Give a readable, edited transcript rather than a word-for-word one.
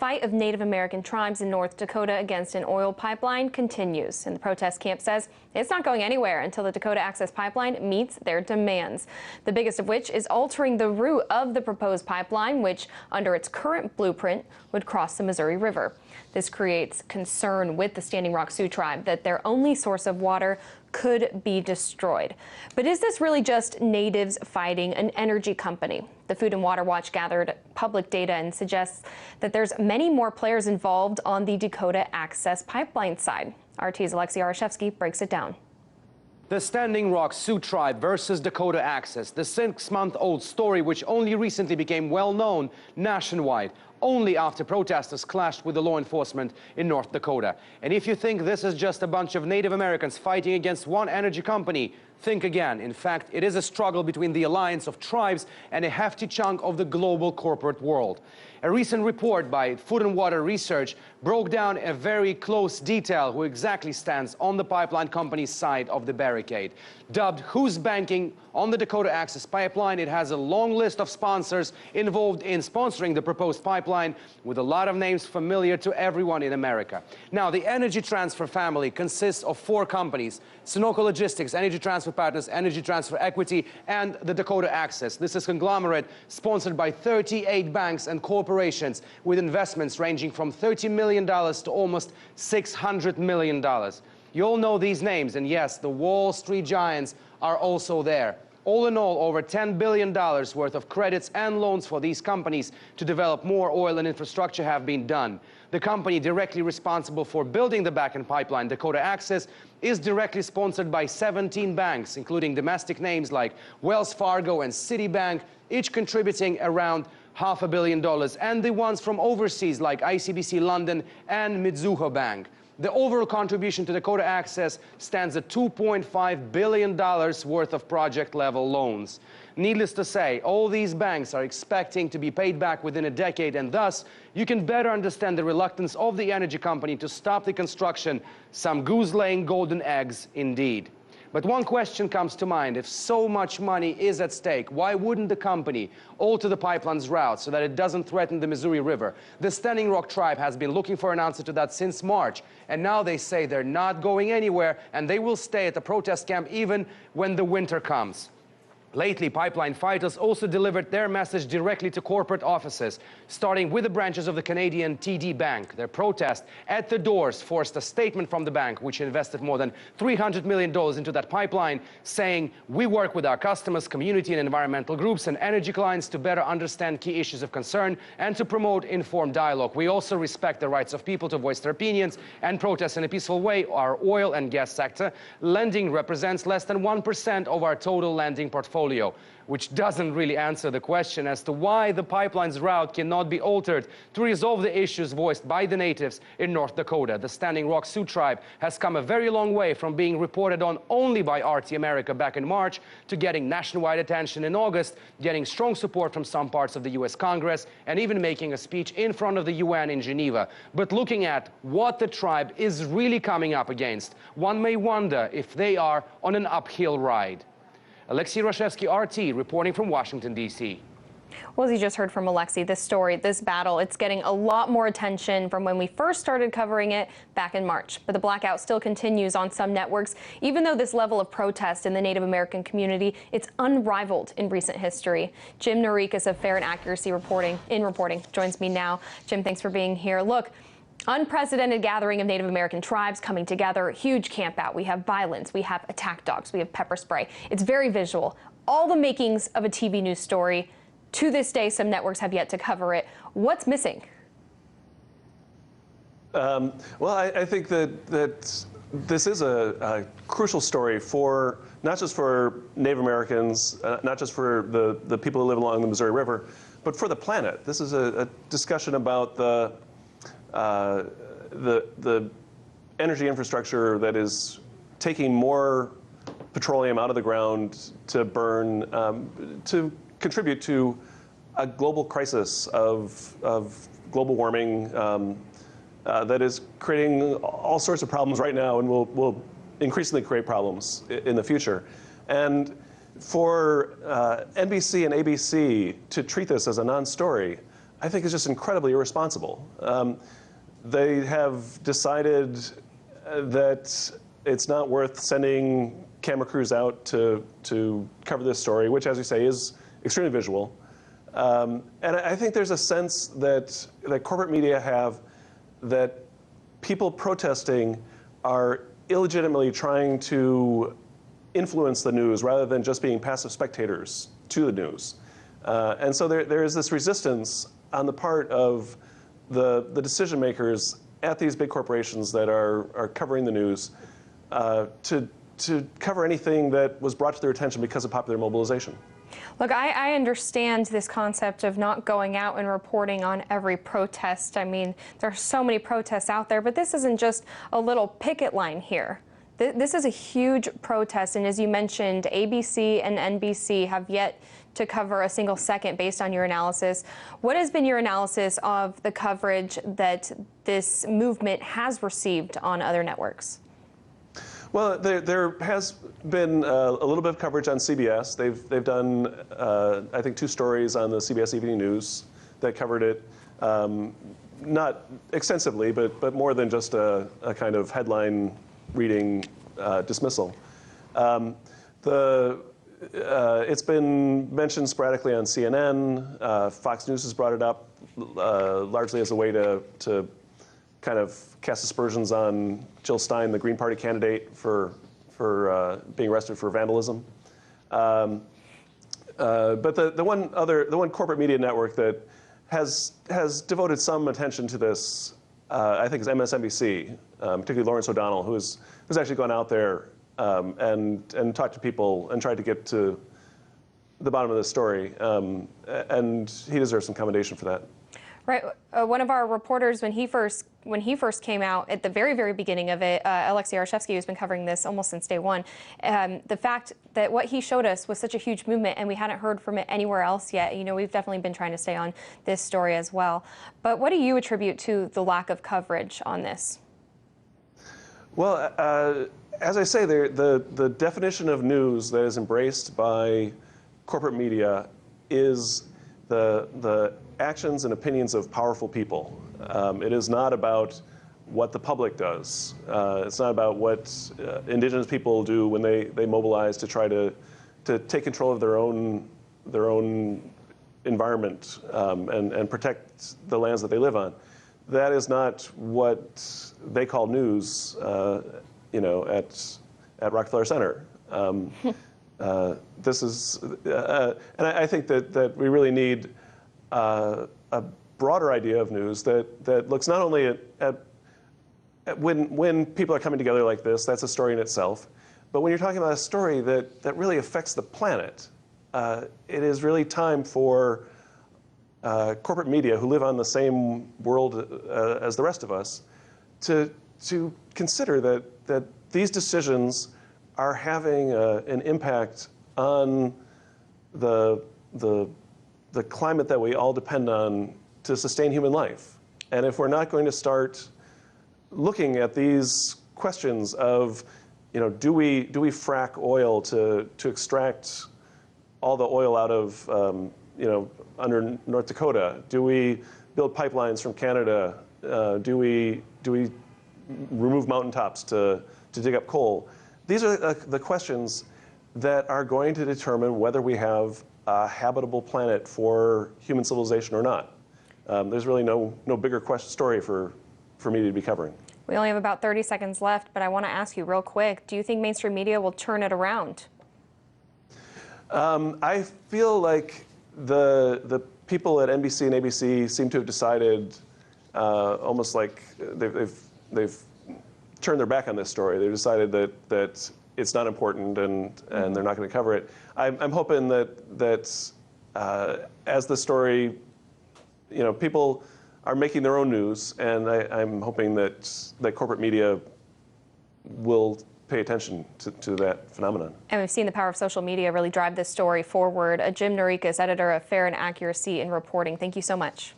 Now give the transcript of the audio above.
fight of Native American tribes in North Dakota against an oil pipeline continues, and the protest camp says it's not going anywhere until the Dakota Access Pipeline meets their demands. The biggest of which is altering the route of the proposed pipeline, which, under its current blueprint, would cross the Missouri River. This creates concern with the Standing Rock Sioux tribe that their only source of water could be destroyed. But is this really just natives fighting an energy company? The Food and Water Watch gathered public data and suggests that there's many more players involved on the Dakota Access Pipeline side. RT's Alexei Arashevsky breaks it down. The Standing Rock Sioux tribe versus Dakota Access, the 6-month-old story which only recently became well-known nationwide, only after protesters clashed with the law enforcement in North Dakota. And if you think this is just a bunch of Native Americans fighting against one energy company, think again. In fact, it is a struggle between the alliance of tribes and a hefty chunk of the global corporate world. A recent report by Food and Water Research broke down a very close detail who exactly stands on the pipeline company's side of the barricade. Dubbed "Who's Banking on the Dakota Access Pipeline?", it has a long list of sponsors involved in sponsoring the proposed pipeline, with a lot of names familiar to everyone in America. Now, the Energy Transfer family consists of 4 companies: Sunoco Logistics, Energy Transfer Partners, Energy Transfer Equity, and the Dakota Access. This is a conglomerate sponsored by 38 banks and corporations with investments ranging from $30 million to almost $600 million. You all know these names, and yes, the Wall Street giants are also there. All in all, over $10 billion worth of credits and loans for these companies to develop more oil and infrastructure have been done. The company directly responsible for building the back-end pipeline, Dakota Access, is directly sponsored by 17 banks, including domestic names like Wells Fargo and Citibank, each contributing around $500 million, and the ones from overseas like ICBC London and Mizuho Bank. The overall contribution to Dakota Access stands at $2.5 billion worth of project-level loans. Needless to say, all these banks are expecting to be paid back within a decade, and thus you can better understand the reluctance of the energy company to stop the construction. Some goose-laying golden eggs indeed. But one question comes to mind: if so much money is at stake, why wouldn't the company alter the pipeline's route so that it doesn't threaten the Missouri River? The Standing Rock tribe has been looking for an answer to that since March, and now they say they're not going anywhere and they will stay at the protest camp even when the winter comes. Lately, pipeline fighters also delivered their message directly to corporate offices, starting with the branches of the Canadian TD Bank. Their protest at the doors forced a statement from the bank, which invested more than $300 million into that pipeline, saying, "We work with our customers, community and environmental groups and energy clients to better understand key issues of concern and to promote informed dialogue. We also respect the rights of people to voice their opinions and protest in a peaceful way. Our oil and gas sector lending represents less than 1% of our total lending portfolio," which doesn't really answer the question as to why the pipeline's route cannot be altered to resolve the issues voiced by the natives in North Dakota. The Standing Rock Sioux tribe has come a very long way from being reported on only by RT America back in March to getting nationwide attention in August, getting strong support from some parts of the US Congress, and even making a speech in front of the UN in Geneva. But looking at what the tribe is really coming up against, one may wonder if they are on an uphill ride. Alexei Arashevsky, RT, reporting from Washington, D.C. Well, as you just heard from Alexei, this story, this battle, it's getting a lot more attention from when we first started covering it back in March. But the blackout still continues on some networks, even though this level of protest in the Native American community, it's unrivaled in recent history. Jim Narikas of Fair and Accuracy Reporting joins me now. Jim, thanks for being here. Look, unprecedented gathering of Native American tribes coming together, huge camp out. We have violence, we have attack dogs, we have pepper spray. It's very visual. All the makings of a TV news story. To this day, some networks have yet to cover it. What's missing? Well, I think that this is a crucial story for not just for Native Americans, not just for the people who live along the Missouri River, but for the planet. This is a discussion about the energy infrastructure that is taking more petroleum out of the ground to burn, to contribute to a global crisis of global warming that is creating all sorts of problems right now and will increasingly create problems in the future. And for NBC and ABC to treat this as a non-story I think is just incredibly irresponsible. They have decided that it's not worth sending camera crews out to cover this story, which, as you say, is extremely visual. And I think there's a sense that corporate media have that people protesting are illegitimately trying to influence the news rather than just being passive spectators to the news. And so there is this resistance on the part of the decision makers at these big corporations that are covering the news to cover anything that was brought to their attention because of popular mobilization. Look, I understand this concept of not going out and reporting on every protest. I mean, there are so many protests out there, but this isn't just a little picket line here. This is a huge protest, and as you mentioned, ABC and NBC have yet to cover a single second based on your analysis. What has been your analysis of the coverage that this movement has received on other networks? Well, there has been a little bit of coverage on CBS. They've done, I think, 2 stories on the CBS Evening News that covered it, not extensively, but more than just a kind of headline reading dismissal. It's been mentioned sporadically on CNN. Fox News has brought it up largely as a way to kind of cast aspersions on Jill Stein, the Green Party candidate, for being arrested for vandalism. But the one corporate media network that has devoted some attention to this, I think, is MSNBC, particularly Lawrence O'Donnell, who's actually gone out there and talked to people and tried to get to the bottom of this story, and he deserves some commendation for that. Right. One of our reporters, when he first came out at the very beginning of it, Alexei Yarshevsky, who's been covering this almost since day one, the fact that what he showed us was such a huge movement, and we hadn't heard from it anywhere else yet. You know, we've definitely been trying to stay on this story as well. But what do you attribute to the lack of coverage on this? Well, as I say, the definition of news that is embraced by corporate media is the actions and opinions of powerful people. It is not about what the public does. It's not about what indigenous people do when they mobilize to try to take control of their own environment and protect the lands that they live on. That is not what they call news, you know, at Rockefeller Center. This is, and I think that we really need a broader idea of news that looks not only at when people are coming together like this, that's a story in itself, but when you're talking about a story that really affects the planet, it is really time for corporate media who live on the same world as the rest of us to consider that these decisions are having an impact on the climate that we all depend on to sustain human life. And if we're not going to start looking at these questions of, you know, do we frack oil to extract all the oil out of, you know, under North Dakota? Do we build pipelines from Canada? Do we remove mountaintops to dig up coal? These are the questions that are going to determine whether we have a habitable planet for human civilization or not. There's really no bigger story for media to be covering. We only have about 30 seconds left, but I want to ask you real quick, do you think mainstream media will turn it around? I feel like the people at NBC and ABC seem to have decided almost like they've turned their back on this story. They've decided that it's not important and they're not going to cover it. I'm hoping that as the story, you know, people are making their own news, and I'm hoping that corporate media will pay attention to that phenomenon. And we've seen the power of social media really drive this story forward. Jim Narikas, editor of Fair and Accuracy in Reporting. Thank you so much.